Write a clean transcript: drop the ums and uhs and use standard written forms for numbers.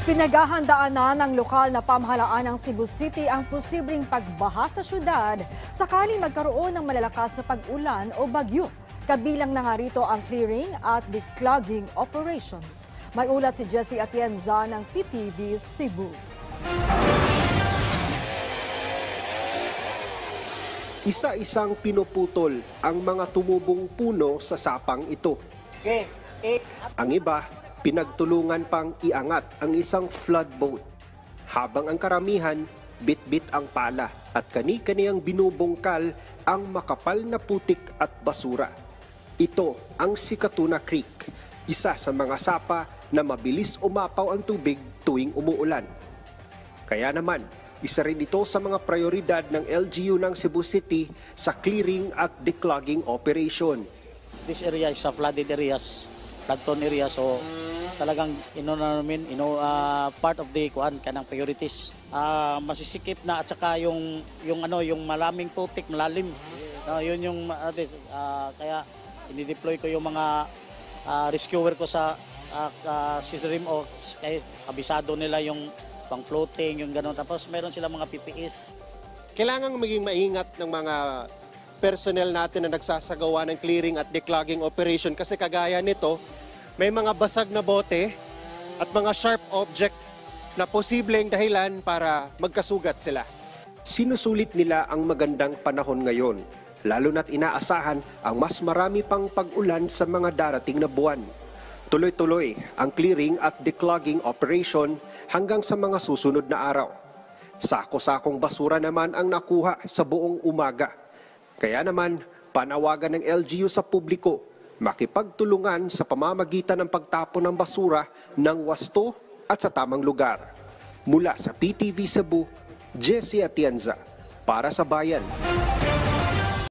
Pinaghahandaan na ng lokal na pamahalaan ng Cebu City ang posibleng pagbaha sa syudad sakaling magkaroon ng malalakas na pag-ulan o bagyo. Kabilang na nga rito ang clearing at declogging operations. May ulat si Jessie Atienza ng PTV Cebu. Isa-isang pinuputol ang mga tumubong puno sa sapang ito. Ang iba, pinagtulungan pang iangat ang isang flood boat. Habang ang karamihan, bit-bit ang pala at kani-kaniyang binubungkal ang makapal na putik at basura. Ito ang Sikatuna Creek, isa sa mga sapa na mabilis umapaw ang tubig tuwing umuulan. Kaya naman, isa rin ito sa mga prioridad ng LGU ng Cebu City sa clearing at declogging operation. This area is a flooded areas, flood-prone area, so talagang part of the kanang priorities. Masisikip na at saka yung malaming putik, malalim. Yun yung kaya ini-deploy ko yung mga rescuer ko sa system o kaya kabisado nila yung pang floating, yung gano'n. Tapos meron sila mga PPEs. Kailangan maging maingat ng mga personnel natin na nagsasagawa ng clearing at declogging operation kasi kagaya nito, may mga basag na bote at mga sharp object na posibleng dahilan para magkasugat sila. Sinusulit nila ang magandang panahon ngayon, lalo na't inaasahan ang mas marami pang pag-ulan sa mga darating na buwan. Tuloy-tuloy ang clearing at declogging operation hanggang sa mga susunod na araw. Sako-sakong basura naman ang nakuha sa buong umaga. Kaya naman, panawagan ng LGU sa publiko, makipagtulungan sa pamamagitan ng pagtapon ng basura ng wasto at sa tamang lugar. Mula sa PTV Cebu, Jessie Atienza, para sa Bayan.